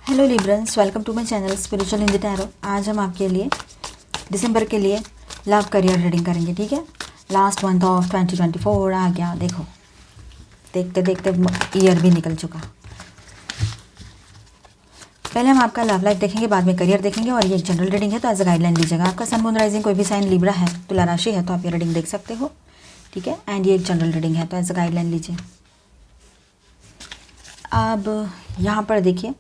Hello librans, welcome to my channel spiritual Hindi tarot. आज हम आपके लिए दिसंबर के लिए लव करियर रीडिंग करेंगे। ठीक है, लास्ट मंथ ऑफ 2024 आ गया। देखो, देखते देखते ईयर भी निकल चुका। पहले हम आपका लव लाइफ देखेंगे, बाद में करियर देखेंगे। और ये एक जनरल रीडिंग है तो एज अ गाइडलाइन लीजिएगा। आपका सन मून राइजिंग कोई भी साइन लिब्रा है, तुला राशि है, तो आप ये रीडिंग देख सकते हो। ठीक है, एंड ये एक जनरल रीडिंग है तो एज अ गाइडलाइन लीजिए। अब यहाँ पर देखिए,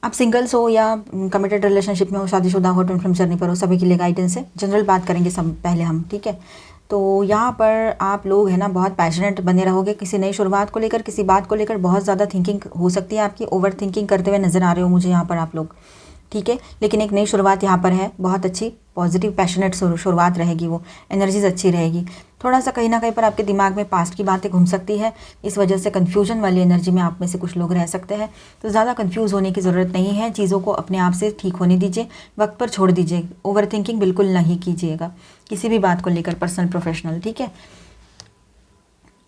आप सिंगल्स हो या कमिटेड रिलेशनशिप में हो, शादीशुदा हो, ट्विन फ्लेम जर्नी पर हो, सभी के लिए गाइडेंस है। जनरल बात करेंगे सब पहले हम। ठीक है, तो यहाँ पर आप लोग है ना बहुत पैशनेट बने रहोगे किसी नई शुरुआत को लेकर, किसी बात को लेकर बहुत ज़्यादा थिंकिंग हो सकती है आपकी। ओवर थिंकिंग करते हुए नज़र आ रहे हो मुझे यहाँ पर आप लोग। ठीक है, लेकिन एक नई शुरुआत यहाँ पर है, बहुत अच्छी पॉजिटिव पैशनेट शुरुआत रहेगी, वो एनर्जीज अच्छी रहेगी। थोड़ा सा कहीं ना कहीं पर आपके दिमाग में पास्ट की बातें घूम सकती है, इस वजह से कन्फ्यूजन वाली एनर्जी में आप में से कुछ लोग रह सकते हैं। तो ज़्यादा कन्फ्यूज़ होने की ज़रूरत नहीं है, चीज़ों को अपने आप से ठीक होने दीजिए, वक्त पर छोड़ दीजिए। ओवर थिंकिंग बिल्कुल नहीं कीजिएगा किसी भी बात को लेकर, पर्सनल प्रोफेशनल। ठीक है,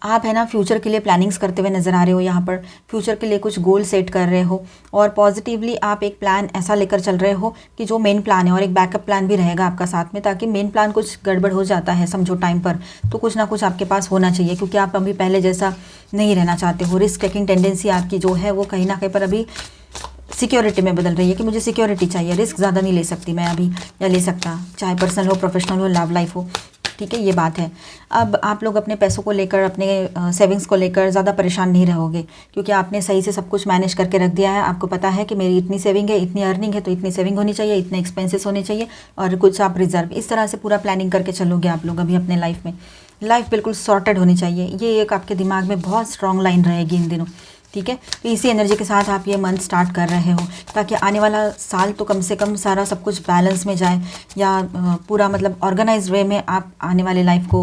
आप है ना फ्यूचर के लिए प्लानिंग्स करते हुए नज़र आ रहे हो। यहाँ पर फ्यूचर के लिए कुछ गोल सेट कर रहे हो और पॉजिटिवली आप एक प्लान ऐसा लेकर चल रहे हो कि जो मेन प्लान है, और एक बैकअप प्लान भी रहेगा आपका साथ में, ताकि मेन प्लान कुछ गड़बड़ हो जाता है समझो टाइम पर, तो कुछ ना कुछ आपके पास होना चाहिए, क्योंकि आप अभी पहले जैसा नहीं रहना चाहते हो। रिस्क टेकिंग टेंडेंसी आपकी जो है वो कहीं ना कहीं पर अभी सिक्योरिटी में बदल रही है कि मुझे सिक्योरिटी चाहिए, रिस्क ज़्यादा नहीं ले सकती मैं अभी, या ले सकता, चाहे पर्सनल हो, प्रोफेशनल हो, लव लाइफ हो। ठीक है, ये बात है। अब आप लोग अपने पैसों को लेकर, अपने सेविंग्स को लेकर ज़्यादा परेशान नहीं रहोगे, क्योंकि आपने सही से सब कुछ मैनेज करके रख दिया है। आपको पता है कि मेरी इतनी सेविंग है, इतनी अर्निंग है, तो इतनी सेविंग होनी चाहिए, इतने एक्सपेंसेस होने चाहिए, और कुछ आप रिजर्व। इस तरह से पूरा प्लानिंग करके चलोगे आप लोग अभी अपने लाइफ में। लाइफ बिल्कुल सॉर्टेड होनी चाहिए, ये एक आपके दिमाग में बहुत स्ट्रॉन्ग लाइन रहेगी इन दिनों। ठीक है, तो इसी एनर्जी के साथ आप ये मंथ स्टार्ट कर रहे हो, ताकि आने वाला साल तो कम से कम सारा सब कुछ बैलेंस में जाए, या पूरा मतलब ऑर्गेनाइज वे में आप आने वाले लाइफ को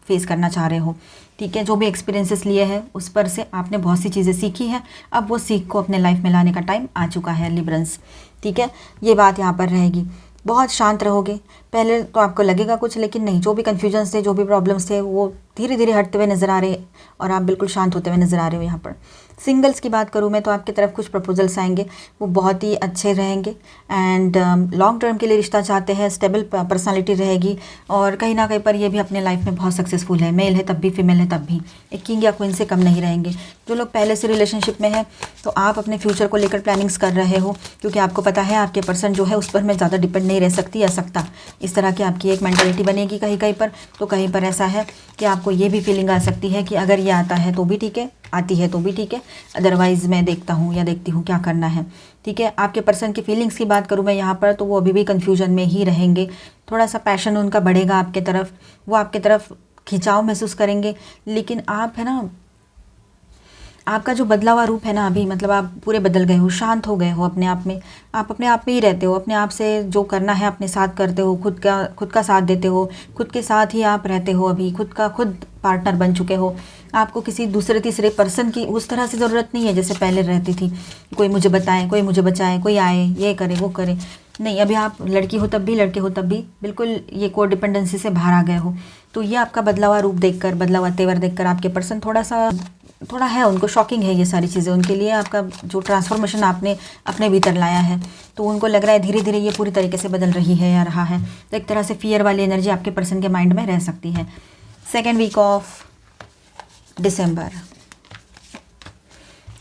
फेस करना चाह रहे हो। ठीक है, जो भी एक्सपीरियंसेस लिए हैं उस पर से आपने बहुत सी चीज़ें सीखी हैं, अब वो सीख को अपने लाइफ में लाने का टाइम आ चुका है लिब्रंस। ठीक है, ये बात यहाँ पर रहेगी। बहुत शांत रहोगे। पहले तो आपको लगेगा कुछ, लेकिन नहीं, जो भी कन्फ्यूजन्स थे, जो भी प्रॉब्लम्स थे, वो धीरे धीरे हटते हुए नज़र आ रहे, और आप बिल्कुल शांत होते हुए नज़र आ रहे हो यहाँ पर। सिंगल्स की बात करूँ मैं तो आपकी तरफ कुछ प्रपोजल्स आएंगे, वो बहुत ही अच्छे रहेंगे। एंड लॉन्ग टर्म के लिए रिश्ता चाहते हैं, स्टेबल पर्सनालिटी रहेगी, और कहीं ना कहीं पर ये भी अपने लाइफ में बहुत सक्सेसफुल है। मेल है तब भी, फीमेल है तब भी, एक किंग या क्वीन से कम नहीं रहेंगे। जो लोग पहले से रिलेशनशिप में हैं, तो आप अपने फ्यूचर को लेकर प्लानिंग्स कर रहे हो, क्योंकि आपको पता है आपके पर्सन जो है उस पर मैं ज़्यादा डिपेंड नहीं रह सकती या सकता। इस तरह की आपकी एक मेंटालिटी बनेगी कहीं कहीं पर। तो कहीं पर ऐसा है कि आपको ये भी फीलिंग आ सकती है कि अगर ये आता है तो भी ठीक है, आती है तो भी ठीक है, अदरवाइज़ मैं देखता हूँ या देखती हूँ क्या करना है। ठीक है, आपके पर्सन की फीलिंग्स की बात करूँ मैं यहाँ पर, तो वो अभी भी कन्फ्यूजन में ही रहेंगे। थोड़ा सा पैशन उनका बढ़ेगा आपके तरफ, वो आपके तरफ खिंचाव महसूस करेंगे, लेकिन आप है ना, आपका जो बदला हुआ रूप है ना अभी, मतलब आप पूरे बदल गए हो, शांत हो गए हो अपने आप में। आप अपने आप में ही रहते हो, अपने आप से जो करना है अपने साथ करते हो, खुद का साथ देते हो, खुद के साथ ही आप रहते हो अभी, खुद पार्टनर बन चुके हो। आपको किसी दूसरे तीसरे पर्सन की उस तरह से ज़रूरत नहीं है जैसे पहले रहती थी, कोई मुझे बताए, कोई मुझे बचाए, कोई आए, ये करे वो करे। नहीं, अभी आप लड़की हो तब भी, लड़के हो तब भी, बिल्कुल ये को डिपेंडेंसी से बाहर आ गए हो। तो ये आपका बदला हुआ रूप देखकर, बदला हुआ तेवर देखकर आपके पर्सन थोड़ा है, उनको शॉकिंग है ये सारी चीज़ें उनके लिए। आपका जो ट्रांसफॉर्मेशन आपने अपने भीतर लाया है, तो उनको लग रहा है धीरे धीरे ये पूरी तरीके से बदल रही है या रहा है। तो एक तरह से फियर वाली एनर्जी आपके पर्सन के माइंड में रह सकती है। Second week of December.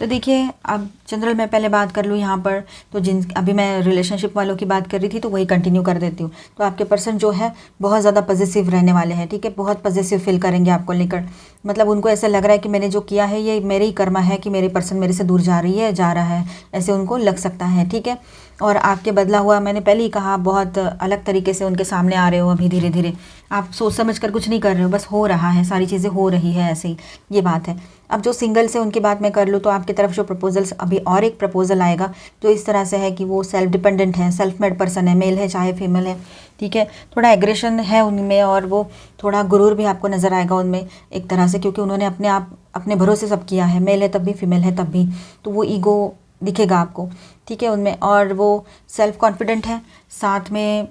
तो देखिए, अब जनरल मैं पहले बात कर लूँ यहाँ पर, तो जिन अभी मैं रिलेशनशिप वालों की बात कर रही थी तो वही कंटिन्यू कर देती हूँ। तो आपके पर्सन जो है बहुत ज़्यादा पॉजिटिव रहने वाले हैं। ठीक है, बहुत पॉजिटिव फील करेंगे आपको लेकर, मतलब उनको ऐसा लग रहा है कि मैंने जो किया है ये मेरे ही कर्मा है, कि मेरे पर्सन मेरे से दूर जा रही है, जा रहा है, ऐसे उनको लग सकता है। ठीक है, और आपके बदला हुआ, मैंने पहले ही कहा, बहुत अलग तरीके से उनके सामने आ रहे हो अभी धीरे धीरे। आप सोच समझ कर कुछ नहीं कर रहे हो, बस हो रहा है, सारी चीज़ें हो रही है ऐसे ही, ये बात है। अब जो सिंगल से उनकी बात मैं कर लूँ, तो आपकी तरफ जो प्रपोजल्स, अभी और एक प्रपोजल आएगा जो इस तरह से है कि वो सेल्फ डिपेंडेंट है, सेल्फ मेड पर्सन है, मेल है चाहे फीमेल है। ठीक है, थोड़ा एग्रेशन है उनमें, और वो थोड़ा गुरूर भी आपको नज़र आएगा उनमें एक तरह से, क्योंकि उन्होंने अपने भरोसे सब किया है, मेल है तब भी, फीमेल है तब भी, तो वो ईगो दिखेगा आपको। ठीक है, उनमें, और वो सेल्फ कॉन्फिडेंट है, साथ में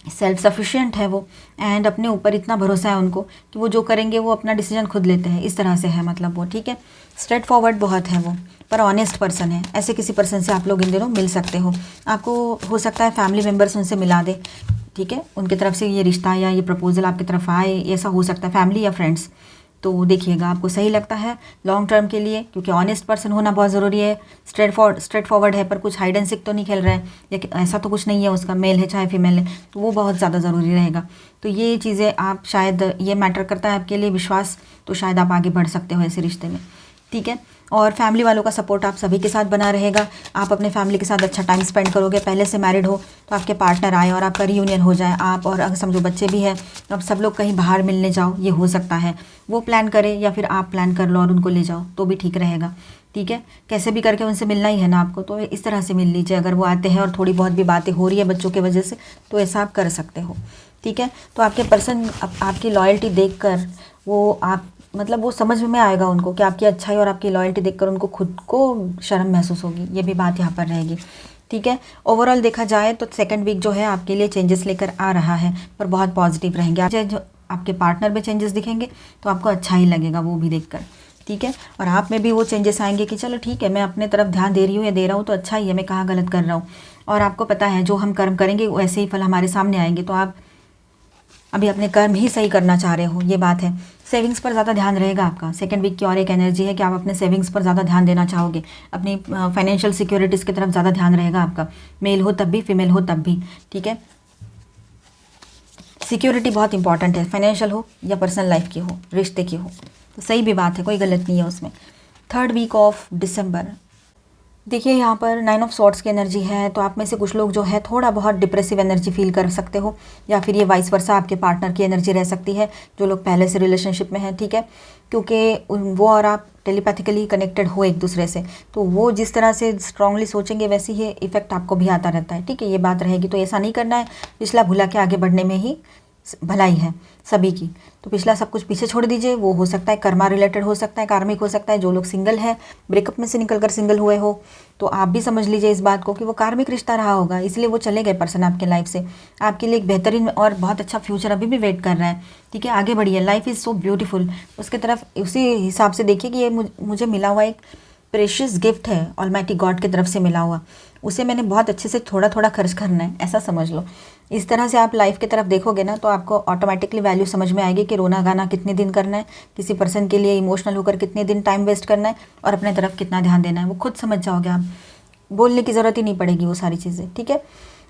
सेल्फ सफिशिएंट है वो, एंड अपने ऊपर इतना भरोसा है उनको कि वो जो करेंगे वो अपना डिसीजन खुद लेते हैं, इस तरह से है मतलब वो, ठीक है। स्ट्रेट फॉरवर्ड बहुत है वो, पर ऑनेस्ट पर्सन है। ऐसे किसी पर्सन से आप लोग इन दिनों मिल सकते हो। आपको हो सकता है फैमिली मेम्बर्स उनसे मिला दे, ठीक है, उनकी तरफ से ये रिश्ता या ये प्रपोजल आपकी तरफ आए, ऐसा हो सकता है, फैमिली या फ्रेंड्स। तो देखिएगा आपको सही लगता है लॉन्ग टर्म के लिए, क्योंकि ऑनेस्ट पर्सन होना बहुत ज़रूरी है। स्ट्रेट फॉरवर्ड है, पर कुछ हाइड एंड सीक तो नहीं खेल रहा है, या ऐसा तो कुछ नहीं है उसका, मेल है चाहे फीमेल है, तो वो बहुत ज़्यादा ज़रूरी रहेगा। तो ये चीज़ें आप शायद, ये मैटर करता है आपके लिए विश्वास, तो शायद आप आगे बढ़ सकते हो ऐसे रिश्ते में, ठीक है। और फैमिली वालों का सपोर्ट आप सभी के साथ बना रहेगा। आप अपने फैमिली के साथ अच्छा टाइम स्पेंड करोगे। पहले से मैरिड हो तो आपके पार्टनर आए और आपका रीयूनियन हो जाए, आप और अगर समझो बच्चे भी हैं तो अब सब लोग कहीं बाहर मिलने जाओ, ये हो सकता है। वो प्लान करें या फिर आप प्लान कर लो और उनको ले जाओ तो भी ठीक रहेगा, ठीक है। कैसे भी करके उनसे मिलना ही है ना आपको, तो इस तरह से मिल लीजिए। अगर वो आते हैं और थोड़ी बहुत भी बातें हो रही है बच्चों की वजह से, तो ऐसा आप कर सकते हो, ठीक है। तो आपके पर्सन आपकी लॉयल्टी देखकर वो आप मतलब वो समझ में आएगा उनको कि आपकी अच्छाई और आपकी लॉयल्टी देखकर उनको खुद को शर्म महसूस होगी, ये भी बात यहाँ पर रहेगी, ठीक है। ओवरऑल देखा जाए तो सेकंड वीक जो है आपके लिए चेंजेस लेकर आ रहा है, पर बहुत पॉजिटिव रहेंगे। जो आपके पार्टनर में चेंजेस दिखेंगे तो आपको अच्छा ही लगेगा वो भी देखकर, ठीक है। और आप में भी वो चेंजेस आएंगे कि चलो ठीक है, मैं अपने तरफ ध्यान दे रही हूँ या दे रहा हूँ तो अच्छा ही है, मैं कहाँ गलत कर रहा हूँ। और आपको पता है जो हम कर्म करेंगे वैसे ही फल हमारे सामने आएंगे, तो आप अभी अपने कर्म ही सही करना चाह रहे हो, ये बात है। सेविंग्स पर ज़्यादा ध्यान रहेगा आपका। सेकंड वीक की और एक एनर्जी है कि आप अपने सेविंग्स पर ज़्यादा ध्यान देना चाहोगे। अपनी फाइनेंशियल सिक्योरिटीज़ की तरफ ज़्यादा ध्यान रहेगा आपका, मेल हो तब भी, फीमेल हो तब भी, ठीक है। सिक्योरिटी बहुत इंपॉर्टेंट है, फाइनेंशियल हो या पर्सनल लाइफ की हो, रिश्ते की हो, तो सही भी बात है, कोई गलत नहीं है उसमें। थर्ड वीक ऑफ दिसंबर, देखिए यहाँ पर 9 ऑफ सॉर्ट्स की एनर्जी है, तो आप में से कुछ लोग जो है थोड़ा बहुत डिप्रेसिव एनर्जी फील कर सकते हो, या फिर ये वाइस वर्सा आपके पार्टनर की एनर्जी रह सकती है जो लोग पहले से रिलेशनशिप में हैं, ठीक है। क्योंकि वो और आप टेलीपैथिकली कनेक्टेड हो एक दूसरे से, तो वो जिस तरह से स्ट्रांगली सोचेंगे वैसे ही इफेक्ट आपको भी आता रहता है, ठीक है, ये बात रहेगी। तो ऐसा नहीं करना है, पिछला भुला के आगे बढ़ने में ही भलाई है सभी की। तो पिछला सब कुछ पीछे छोड़ दीजिए। वो हो सकता है कर्मा रिलेटेड हो सकता है, कार्मिक हो सकता है। जो लोग सिंगल हैं, ब्रेकअप में से निकल कर सिंगल हुए हो, तो आप भी समझ लीजिए इस बात को कि वो कार्मिक रिश्ता रहा होगा, इसलिए वो चले गए पर्सन आपके लाइफ से। आपके लिए एक बेहतरीन और बहुत अच्छा फ्यूचर अभी भी वेट कर रहा है, ठीक है। आगे बढ़िए, लाइफ इज़ सो ब्यूटीफुल, उसके तरफ उसी हिसाब से देखिए कि ये मुझे मिला हुआ एक प्रेशियस गिफ्ट है, ऑलमाइटी गॉड की तरफ से मिला हुआ, उसे मैंने बहुत अच्छे से थोड़ा थोड़ा खर्च करना है, ऐसा समझ लो। इस तरह से आप लाइफ की तरफ देखोगे ना, तो आपको ऑटोमेटिकली वैल्यू समझ में आएगी कि रोना गाना कितने दिन करना है, किसी पर्सन के लिए इमोशनल होकर कितने दिन टाइम वेस्ट करना है, और अपने तरफ कितना ध्यान देना है, वो खुद समझ जाओगे आप। बोलने की ज़रूरत ही नहीं पड़ेगी वो सारी चीज़ें, ठीक है।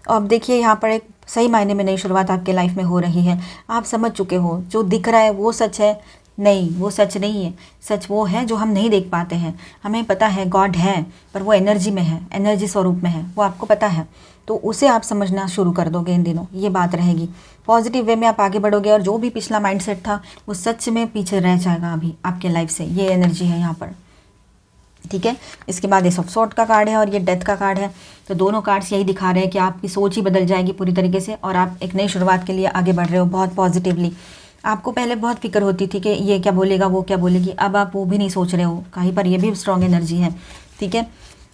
अब देखिए यहाँ पर एक सही मायने में नई शुरुआत आपके लाइफ में हो रही है। आप समझ चुके हो जो दिख रहा है वो सच है, नहीं वो सच नहीं है। सच वो है जो हम नहीं देख पाते हैं। हमें पता है गॉड है, पर वो एनर्जी में है, एनर्जी स्वरूप में है, वो आपको पता है। तो उसे आप समझना शुरू कर दोगे इन दिनों, ये बात रहेगी। पॉजिटिव वे में आप आगे बढ़ोगे, और जो भी पिछला माइंडसेट था वो सच में पीछे रह जाएगा अभी आपके लाइफ से, ये एनर्जी है यहाँ पर, ठीक है। इसके बाद एस ऑफ सॉर्ड का कार्ड है और ये डेथ का कार्ड है। तो दोनों कार्ड्स यही दिखा रहे हैं कि आपकी सोच ही बदल जाएगी पूरी तरीके से, और आप एक नई शुरुआत के लिए आगे बढ़ रहे हो बहुत पॉजिटिवली। आपको पहले बहुत फिक्र होती थी कि ये क्या बोलेगा, वो क्या बोलेगी, अब आप वो भी नहीं सोच रहे हो कहीं पर, ये भी स्ट्रॉन्ग एनर्जी है, ठीक है।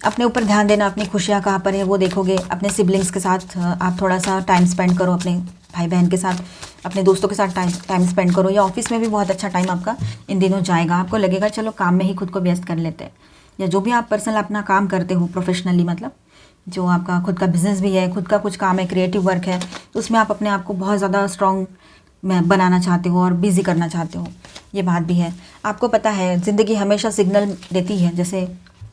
अपने ऊपर ध्यान देना, अपनी खुशियाँ कहाँ पर है वो देखोगे। अपने सिबलिंग्स के साथ आप थोड़ा सा टाइम स्पेंड करो, अपने भाई बहन के साथ, अपने दोस्तों के साथ टाइम स्पेंड करो, या ऑफिस में भी बहुत अच्छा टाइम आपका इन दिनों जाएगा। आपको लगेगा चलो काम में ही खुद को व्यस्त कर लेते हैं, या जो भी आप पर्सनल अपना काम करते हो प्रोफेशनली, मतलब जो आपका खुद का बिजनेस भी है, खुद का कुछ काम है, क्रिएटिव वर्क है, तो उसमें आप अपने आप को बहुत ज़्यादा स्ट्रॉन्ग बनाना चाहते हो और बिज़ी करना चाहते हो, ये बात भी है। आपको पता है ज़िंदगी हमेशा सिग्नल देती है, जैसे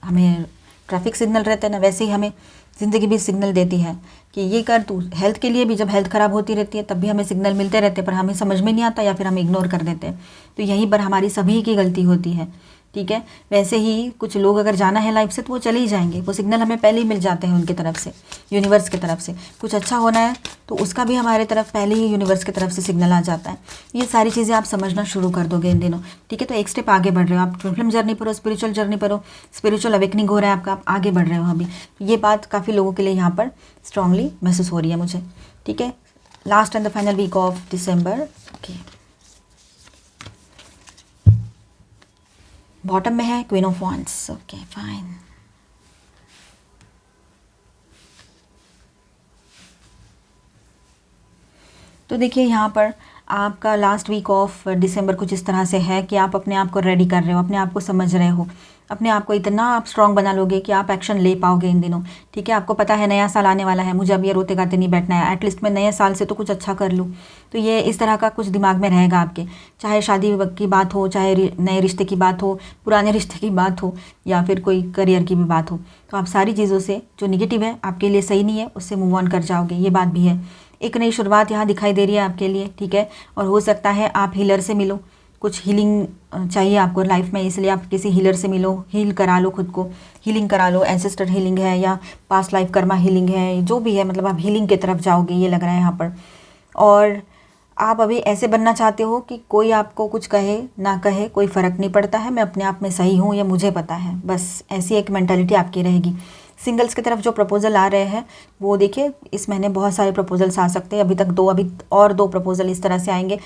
हमें ट्रैफिक सिग्नल रहते हैं ना, वैसे ही हमें ज़िंदगी भी सिग्नल देती है कि ये कर तू। हेल्थ के लिए भी जब हेल्थ ख़राब होती रहती है तब भी हमें सिग्नल मिलते रहते हैं, पर हमें समझ में नहीं आता या फिर हम इग्नोर कर देते हैं। तो यहीं पर हमारी सभी की गलती होती है, ठीक है। वैसे ही कुछ लोग अगर जाना है लाइफ से तो वो चले ही जाएंगे, वो सिग्नल हमें पहले ही मिल जाते हैं उनकी तरफ से, यूनिवर्स की तरफ से। कुछ अच्छा होना है तो उसका भी हमारे तरफ पहले ही यूनिवर्स की तरफ से सिग्नल आ जाता है। ये सारी चीज़ें आप समझना शुरू कर दोगे इन दिनों, ठीक है। तो एक स्टेप आगे बढ़ रहे हो आप, फिल्म जर्नी पर हो, स्पिरिचुअल जर्नी पर हो, स्पिरिचुअल अवेकनिंग हो रहा है आपका, आप आगे बढ़ रहे हो अभी। तो ये बात काफ़ी लोगों के लिए यहाँ पर स्ट्रांगली महसूस हो रही है मुझे, ठीक है। Last and the final week of December, okay. Bottom में है queen of wands, okay fine. तो देखिए यहाँ पर आपका लास्ट वीक ऑफ दिसंबर कुछ इस तरह से है कि आप अपने आप को रेडी कर रहे हो, अपने आप को समझ रहे हो, अपने आप को इतना आप स्ट्रांग बना लोगे कि आप एक्शन ले पाओगे इन दिनों। ठीक है, आपको पता है नया साल आने वाला है, मुझे अब ये रोते गाते नहीं बैठना है, एटलीस्ट मैं नए साल से तो कुछ अच्छा कर लूँ। तो ये इस तरह का कुछ दिमाग में रहेगा आपके, चाहे शादी की बात हो, चाहे नए रिश्ते की बात हो, पुराने रिश्ते की बात हो, या फिर कोई करियर की भी बात हो। तो आप सारी चीज़ों से जो निगेटिव है, आपके लिए सही नहीं है, उससे मूव ऑन कर जाओगे, ये बात भी है। एक नई शुरुआत यहाँ दिखाई दे रही है आपके लिए। ठीक है, और हो सकता है आप हीलर से मिलो, कुछ हीलिंग चाहिए आपको लाइफ में, इसलिए आप किसी हीलर से मिलो, हील करा लो खुद को, हीलिंग करा लो, एंसेस्टर हीलिंग है या पास्ट लाइफ कर्मा हीलिंग है, जो भी है, मतलब आप हीलिंग की तरफ जाओगे ये लग रहा है यहाँ पर। और आप अभी ऐसे बनना चाहते हो कि कोई आपको कुछ कहे ना कहे कोई फ़र्क नहीं पड़ता है, मैं अपने आप में सही हूँ, ये मुझे पता है, बस ऐसी एक मेंटालिटी आपकी रहेगी। सिंगल्स की तरफ जो प्रपोज़ल आ रहे हैं वो देखिए, इस महीने बहुत सारे प्रपोजल्स आ सकते हैं, अभी तक 2, अभी और 2 प्रपोज़ल इस तरह से आएंगे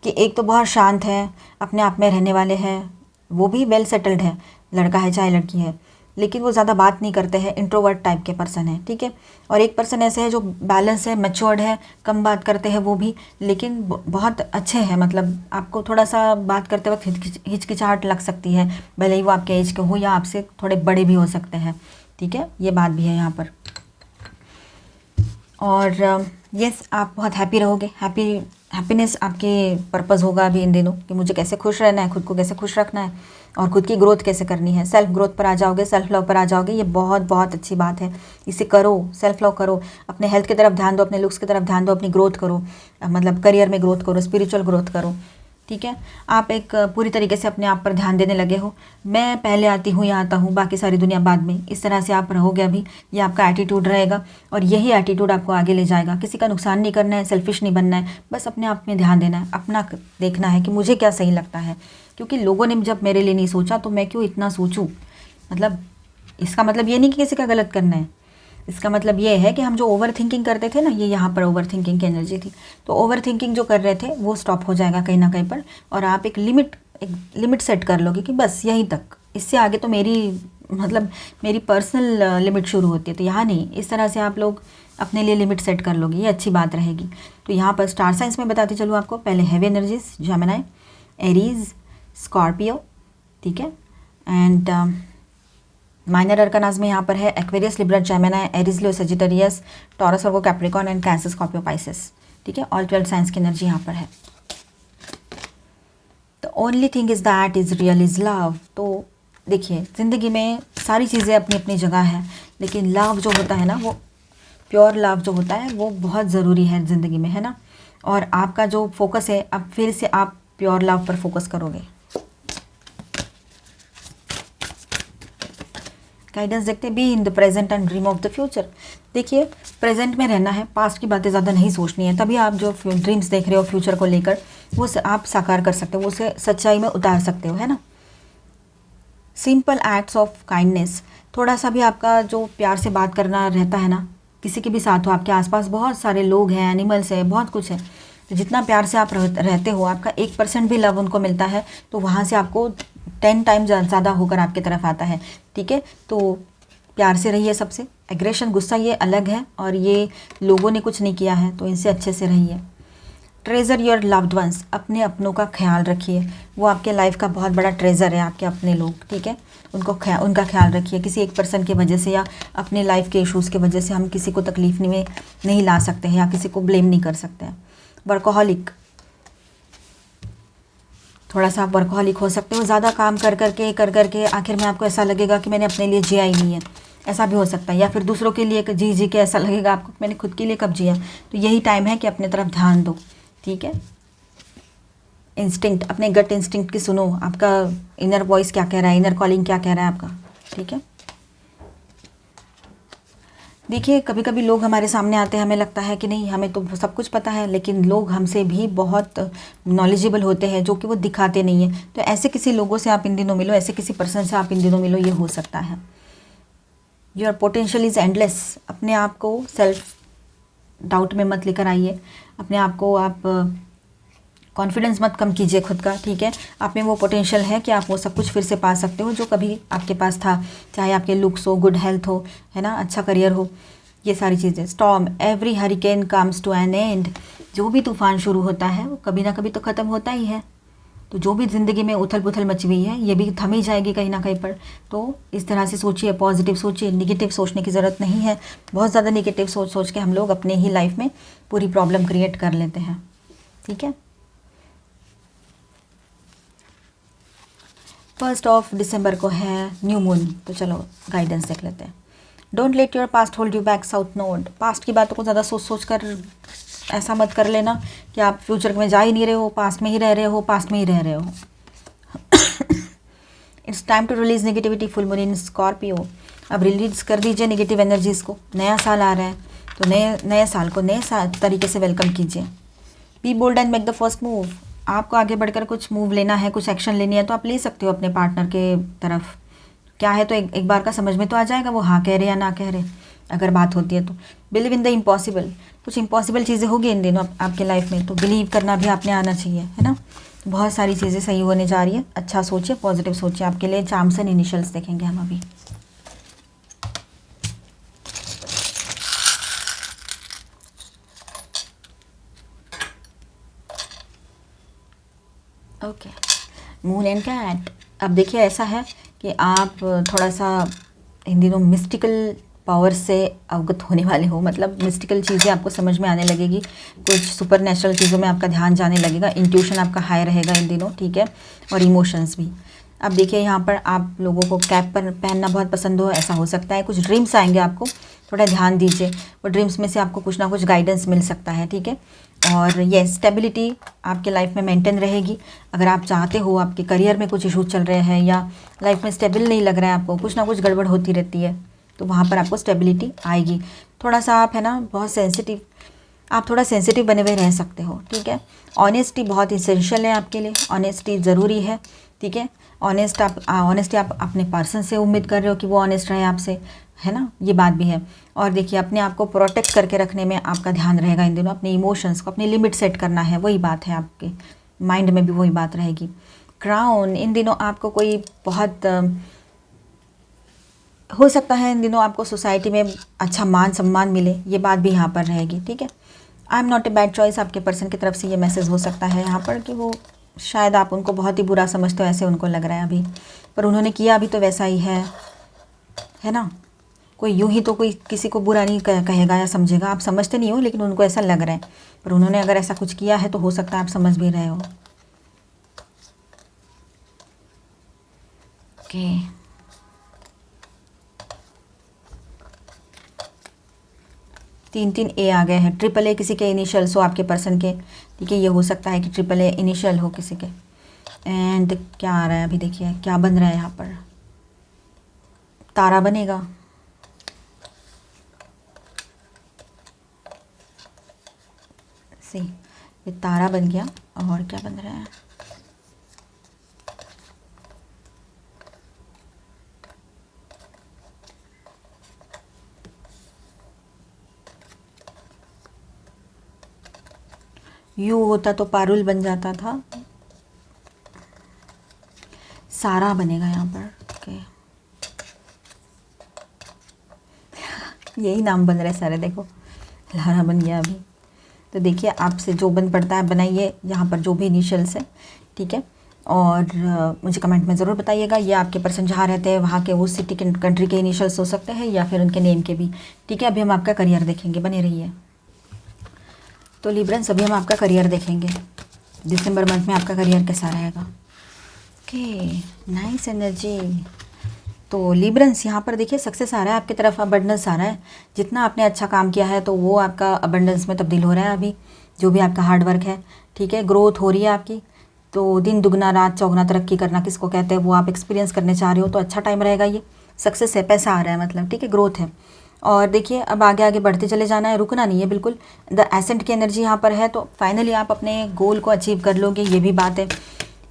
कि एक तो बहुत शांत है, अपने आप में रहने वाले हैं, वो भी वेल सेटल्ड है, लड़का है चाहे लड़की है, लेकिन वो ज़्यादा बात नहीं करते हैं, इंट्रोवर्ट टाइप के पर्सन है। ठीक है, और एक पर्सन ऐसे है जो बैलेंस है, मैच्योर्ड है, कम बात करते हैं वो भी, लेकिन बहुत अच्छे हैं, मतलब आपको थोड़ा सा बात करते वक्त हिचकिचाहट लग सकती है, भले ही वो आपके एज के हो या आपसे थोड़े बड़े भी हो सकते हैं। ठीक है, ये बात भी है यहाँ पर। और यस, आप बहुत हैप्पी रहोगे, हैप्पीनेस आपके पर्पज़ होगा अभी इन दिनों कि मुझे कैसे खुश रहना है, खुद को कैसे खुश रखना है और खुद की ग्रोथ कैसे करनी है। सेल्फ ग्रोथ पर आ जाओगे, सेल्फ लव पर आ जाओगे, ये बहुत बहुत अच्छी बात है, इसे करो, सेल्फ लव करो, अपने हेल्थ की तरफ ध्यान दो, अपने लुक्स की तरफ ध्यान दो, अपनी ग्रोथ करो, मतलब करियर में ग्रोथ करो, स्पिरिचुअल ग्रोथ करो। ठीक है, आप एक पूरी तरीके से अपने आप पर ध्यान देने लगे हो, मैं पहले आती हूँ या आता हूँ, बाकी सारी दुनिया बाद में, इस तरह से आप रहोगे अभी, ये आपका एटीट्यूड रहेगा और यही एटीट्यूड आपको आगे ले जाएगा। किसी का नुकसान नहीं करना है, सेल्फिश नहीं बनना है, बस अपने आप में ध्यान देना है, अपना देखना है कि मुझे क्या सही लगता है, क्योंकि लोगों ने जब मेरे लिए नहीं सोचा तो मैं क्यों इतना सोचूं। मतलब इसका मतलब ये नहीं कि किसी का गलत करना है, इसका मतलब ये है कि हम जो ओवर थिंकिंग करते थे ना, ये यहाँ पर ओवर थिंकिंग की एनर्जी थी, तो ओवर थिंकिंग जो कर रहे थे वो स्टॉप हो जाएगा कहीं ना कहीं पर, और आप एक लिमिट सेट कर लोगे कि बस यहीं तक, इससे आगे तो मेरी पर्सनल लिमिट शुरू होती है, तो यहाँ नहीं, इस तरह से आप लोग अपने लिए लिमिट सेट कर लोगे, ये अच्छी बात रहेगी। तो यहाँ पर स्टार साइंस में बताती चलूँ आपको, पहले heavy energies, Gemini, Aries, Scorpio, ठीक है, एंड माइनर अरकानाज में यहाँ पर है Aquarius, Libra, Gemini, Aries, Leo, Sagittarius, taurus, Virgo, Capricorn and cancer, Scorpio, Pisces. ठीक है, ऑल 12 साइंस की एनर्जी यहाँ पर है। The only thing is that is real is love. तो देखिए, ज़िंदगी में सारी चीज़ें अपनी अपनी जगह है, लेकिन लव जो होता है ना, वो प्योर लव जो होता है वो बहुत ज़रूरी है ज़िंदगी में, है ना। और आपका जो फोकस है, अब फिर से आप प्योर लव पर फोकस करोगे। गाइडेंस देखते हैं, be in the present and dream of the future. देखिए, प्रेजेंट में रहना है, पास्ट की बातें ज़्यादा नहीं सोचनी है, तभी आप जो ड्रीम्स देख रहे हो फ्यूचर को लेकर, वो आप साकार कर सकते हो, वो उसे सच्चाई में उतार सकते हो, है ना। सिंपल एक्ट्स ऑफ काइंडनेस, थोड़ा सा भी आपका जो प्यार से बात करना रहता है ना, किसी के भी साथ हो, आपके आसपास बहुत सारे लोग हैं, एनिमल्स है, बहुत कुछ है, तो जितना प्यार से आप रहते हो, आपका 1% भी लव उनको मिलता है तो वहाँ से आपको 10 टाइम ज़्यादा होकर आपकी तरफ आता है। ठीक है, तो प्यार से रहिए सबसे। एग्रेशन, गुस्सा, ये अलग है और ये लोगों ने कुछ नहीं किया है, तो इनसे अच्छे से रहिए। ट्रेजर योर लव्ड वंस, अपने अपनों का ख्याल रखिए, वो आपके लाइफ का बहुत बड़ा ट्रेजर है, आपके अपने लोग। ठीक है, उनका ख्याल रखिए। किसी एक पर्सन की वजह से या अपने लाइफ के इश्यूज़ की वजह से हम किसी को तकलीफ में नहीं ला सकते हैं या किसी को ब्लेम नहीं कर सकते हैं। वर्कोहलिक, थोड़ा सा आप वर्कोहलिक हो सकते हो, ज़्यादा काम कर करके आखिर में आपको ऐसा लगेगा कि मैंने अपने लिए जिया ही नहीं है, ऐसा भी हो सकता है। या फिर दूसरों के लिए जी के ऐसा लगेगा आपको मैंने खुद के लिए कब जिया। तो यही टाइम है कि अपने तरफ ध्यान दो। ठीक है, इंस्टिंक्ट, अपने गट इंस्टिंक्ट की सुनो, आपका इनर वॉइस क्या कह रहा है, इनर कॉलिंग क्या कह रहा है आपका। ठीक है, देखिए, कभी कभी लोग हमारे सामने आते हैं, हमें लगता है कि नहीं हमें तो सब कुछ पता है, लेकिन लोग हमसे भी बहुत नॉलेजेबल होते हैं जो कि वो दिखाते नहीं है। तो ऐसे किसी लोगों से आप इन दिनों मिलो, ऐसे किसी पर्सन से आप इन दिनों मिलो, ये हो सकता है। योर पोटेंशियल इज़ एंडलेस, अपने आप को सेल्फ डाउट में मत लेकर आइए, अपने आप को आप कॉन्फिडेंस मत कम कीजिए खुद का। ठीक है, आप में वो पोटेंशियल है कि आप वो सब कुछ फिर से पा सकते हो जो कभी आपके पास था, चाहे आपके लुक्स हो, गुड हेल्थ हो, है ना, अच्छा करियर हो, ये सारी चीज़ें। Storm, every hurricane comes to an end, जो भी तूफ़ान शुरू होता है वो कभी ना कभी तो ख़त्म होता ही है। तो जो भी ज़िंदगी में उथल पुथल मची हुई है ये भी थम ही जाएगी कहीं ना कहीं पर। तो इस तरह से सोचिए, पॉजिटिव सोचिए, निगेटिव सोचने की ज़रूरत नहीं है। बहुत ज़्यादा निगेटिव सोच सोच के हम लोग अपने ही लाइफ में पूरी प्रॉब्लम क्रिएट कर लेते हैं। ठीक है। 1 दिसंबर को है न्यू मून, तो चलो गाइडेंस देख लेते हैं। Don't let your past hold you back, south node. Past की बातों को ज़्यादा सोच सोच कर ऐसा मत कर लेना कि आप फ्यूचर में जा ही नहीं रहे हो, पास्ट में ही रह रहे हो, पास्ट में ही रह रहे हो। It's time to release negativity, full moon in Scorpio. अब रिलीज कर दीजिए नेगेटिव एनर्जीज़ को। नया साल आ रहा है तो नए साल को नए तरीके से वेलकम कीजिए। Be bold and make the first move. आपको आगे बढ़कर कुछ मूव लेना है, कुछ एक्शन लेनी है तो आप ले सकते हो अपने पार्टनर के तरफ। क्या है तो एक बार का समझ में तो आ जाएगा वो हाँ कह रहे या ना कह रहे, अगर बात होती है तो। Believe in the impossible. कुछ इम्पॉसिबल चीज़ें होगी इन दिनों आपके लाइफ में, तो बिलीव करना भी आपने आना चाहिए, है ना। बहुत सारी चीज़ें सही होने जा रही है। अच्छा सोचिए, पॉजिटिव सोचिए। आपके लिए चार्म्स एंड इनिशियल्स देखेंगे हम अभी। Okay, moon and cat. अब देखिए ऐसा है कि आप थोड़ा सा इन दिनों मिस्टिकल पावर से अवगत होने वाले हो। मतलब मिस्टिकल चीज़ें आपको समझ में आने लगेगी, कुछ सुपर नेचुरल चीज़ों में आपका ध्यान जाने लगेगा। इंट्यूशन आपका हाई रहेगा इन दिनों, ठीक है, और इमोशंस भी। अब देखिए यहाँ पर आप लोगों को कैप पर पहनना बहुत पसंद हो, ऐसा हो सकता है। कुछ ड्रीम्स आएंगे आपको, थोड़ा ध्यान दीजिए। वो ड्रीम्स में से आपको कुछ ना कुछ गाइडेंस मिल सकता है, ठीक है। और ये स्टेबिलिटी आपके लाइफ में मेंटेन रहेगी। अगर आप चाहते हो, आपके करियर में कुछ इशूज़ चल रहे हैं या लाइफ में स्टेबल नहीं लग रहा है आपको, कुछ ना कुछ गड़बड़ होती रहती है, तो वहाँ पर आपको स्टेबिलिटी आएगी। थोड़ा सा आप है ना बहुत सेंसिटिव, आप थोड़ा सेंसिटिव बने हुए रह सकते हो, ठीक है। ऑनेस्टी बहुत इसेंशियल है आपके लिए, ऑनेस्टी ज़रूरी है, ठीक है। ऑनेस्टी आप अपने पर्सन से उम्मीद कर रहे हो कि वो ऑनेस्ट रहे आपसे, है ना, ये बात भी है। और देखिए अपने आप को प्रोटेक्ट करके रखने में आपका ध्यान रहेगा इन दिनों। अपने इमोशंस को, अपनी लिमिट सेट करना है, वही बात है, आपके माइंड में भी वही बात रहेगी। क्राउन, इन दिनों आपको कोई बहुत हो सकता है इन दिनों आपको सोसाइटी में अच्छा मान सम्मान मिले, ये बात भी यहाँ पर रहेगी, ठीक है। I am not a bad choice, आपके पर्सन की तरफ से ये मैसेज हो सकता है यहाँ पर कि वो शायद आप उनको बहुत ही बुरा समझते हो, ऐसे उनको लग रहा है अभी, पर उन्होंने किया अभी तो वैसा ही है ना। कोई यूं ही तो कोई किसी को बुरा नहीं कहेगा या समझेगा, आप समझते नहीं हो लेकिन उनको ऐसा लग रहा है। पर उन्होंने अगर ऐसा कुछ किया है तो हो सकता है आप समझ भी रहे हो। ओके, 3 A आ गए हैं। AAA किसी के इनिशियल्स हो आपके पर्सन के, ठीक है। ये हो सकता है कि AAA इनिशियल हो किसी के। एंड क्या आ रहा है अभी, देखिए क्या बन रहा है यहाँ पर। तारा बनेगा, ये तारा बन गया। और क्या बन रहा है, यू होता तो पारुल बन जाता था, सारा बनेगा यहाँ पर। ओके, यही नाम बन रहे सारे, देखो लारा बन गया अभी। तो देखिए आपसे जो बन पड़ता है बनाइए यहाँ पर, जो भी इनिशियल्स है, ठीक है। और मुझे कमेंट में ज़रूर बताइएगा ये आपके पर्सन जहाँ रहते हैं वहाँ के उस सिटी के कंट्री के इनिशियल्स हो सकते हैं या फिर उनके नेम के भी, ठीक है। अभी हम आपका करियर देखेंगे, बने रहिए। तो लिब्रंस अभी हम आपका करियर देखेंगे, दिसंबर मंथ में आपका करियर कैसा रहेगा। Okay, nice energy. तो लिब्रंस यहाँ पर देखिए सक्सेस आ रहा है आपकी तरफ, अबंडेंस आ रहा है। जितना आपने अच्छा काम किया है तो वो आपका अबंडेंस में तब्दील हो रहा है अभी, जो भी आपका हार्ड वर्क है, ठीक है। ग्रोथ हो रही है आपकी। तो दिन दुगना रात चौगुना तरक्की करना किसको कहते हैं, वो आप एक्सपीरियंस करने चाह रहे हो, तो अच्छा टाइम रहेगा ये। सक्सेस है, पैसा आ रहा है मतलब, ठीक है, ग्रोथ है। और देखिए अब आगे आगे बढ़ते चले जाना है, रुकना नहीं है बिल्कुल। द एसेंट की एनर्जी यहाँ पर है, तो फाइनली आप अपने गोल को अचीव कर लोगे, ये भी बात है।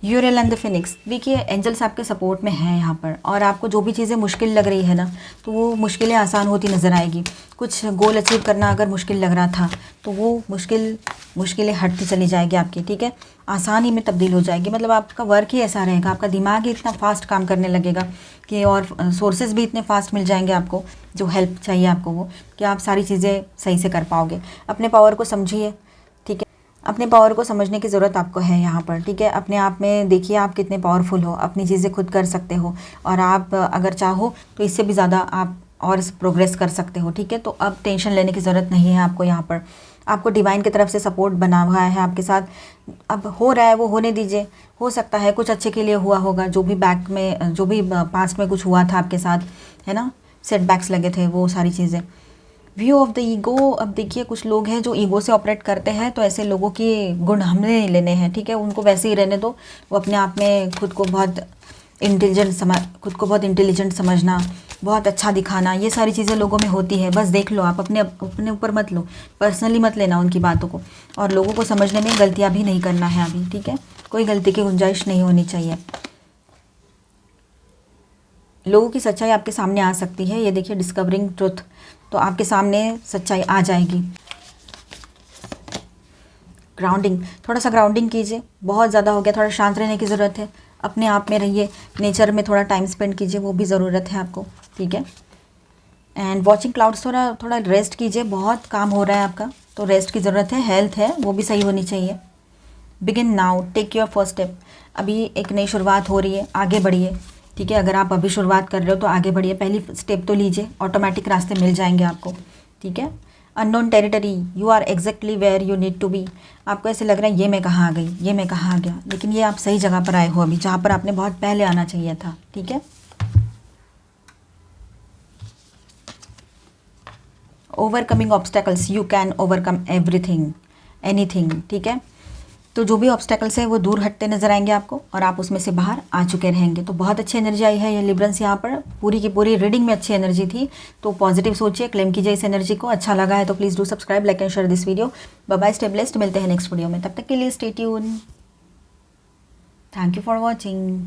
यूरेल एंड द फिनिक्स, देखिए एंजल्स आपके सपोर्ट में हैं यहाँ पर। और आपको जो भी चीज़ें मुश्किल लग रही है ना, तो वो मुश्किलें आसान होती नज़र आएगी। कुछ गोल अचीव करना अगर मुश्किल लग रहा था तो वो मुश्किलें हटती चली जाएगी आपकी, ठीक है, आसानी में तब्दील हो जाएगी। मतलब आपका वर्क ही ऐसा रहेगा, आपका दिमाग ही इतना फास्ट काम करने लगेगा कि, और सोर्सेज भी इतने फास्ट मिल जाएंगे आपको, जो हेल्प चाहिए आपको वो, कि आप सारी चीज़ें सही से कर पाओगे। अपने पावर को समझिए, ठीक है। अपने पावर को समझने की ज़रूरत आपको है यहाँ पर, ठीक है। अपने आप में देखिए आप कितने पावरफुल हो, अपनी चीज़ें खुद कर सकते हो, और आप अगर चाहो तो इससे भी ज़्यादा आप और प्रोग्रेस कर सकते हो, ठीक है। तो अब टेंशन लेने की ज़रूरत नहीं है आपको। यहाँ पर आपको डिवाइन की तरफ से सपोर्ट बना हुआ है आपके साथ। अब हो रहा है वो होने दीजिए, हो सकता है कुछ अच्छे के लिए हुआ होगा, जो भी बैक में, जो भी पास्ट में कुछ हुआ था आपके साथ, है ना, सेटबैक्स लगे थे, वो सारी चीज़ें। व्यू ऑफ द ईगो, अब देखिए कुछ लोग हैं जो ईगो से ऑपरेट करते हैं, तो ऐसे लोगों के गुण हमने नहीं लेने हैं, ठीक है। उनको वैसे ही रहने दो। वो अपने आप में खुद को बहुत इंटेलिजेंट समझना, बहुत अच्छा दिखाना, ये सारी चीज़ें लोगों में होती है। बस देख लो आप, अपने ऊपर मत लो, पर्सनली मत लेना उनकी बातों को। और लोगों को समझने में गलतियाँ भी नहीं करना है अभी, ठीक है। कोई गलती की गुंजाइश नहीं होनी चाहिए। लोगों की सच्चाई आपके सामने आ सकती है। ये देखिए डिस्कवरिंग ट्रुथ, तो आपके सामने सच्चाई आ जाएगी। ग्राउंडिंग, थोड़ा सा ग्राउंडिंग कीजिए, बहुत ज़्यादा हो गया, थोड़ा शांत रहने की ज़रूरत है। अपने आप में रहिए, नेचर में थोड़ा टाइम स्पेंड कीजिए, वो भी ज़रूरत है आपको, ठीक है। एंड वॉचिंग क्लाउड्स, थोड़ा थोड़ा रेस्ट कीजिए, बहुत काम हो रहा है आपका, तो रेस्ट की ज़रूरत है। हेल्थ है वो भी सही होनी चाहिए। Begin now, take your first step, अभी एक नई शुरुआत हो रही है, आगे बढ़िए, ठीक है। अगर आप अभी शुरुआत कर रहे हो तो आगे बढ़िए, पहली स्टेप तो लीजिए, ऑटोमेटिक रास्ते मिल जाएंगे आपको, ठीक है। Unknown territory, you are exactly where you need to be, आपको ऐसे लग रहा है ये मैं कहाँ आ गई, ये मैं कहाँ आ गया, लेकिन ये आप सही जगह पर आए हो अभी, जहाँ पर आपने बहुत पहले आना चाहिए था, ठीक है। Overcoming obstacles, you can overcome everything, anything, ठीक है। तो जो भी ऑब्स्टेकल्स है वो दूर हटते नजर आएंगे आपको, और आप उसमें से बाहर आ चुके रहेंगे। तो बहुत अच्छी एनर्जी आई है ये लिब्रंस, यहाँ पर पूरी की पूरी रीडिंग में अच्छी एनर्जी थी। तो पॉजिटिव सोचिए, क्लेम कीजिए इस एनर्जी को। अच्छा लगा है तो please do subscribe, like and share this video. Bye bye, stay blessed, मिलते हैं नेक्स्ट वीडियो में, तब तक के लिए stay tune. Thank you for watching.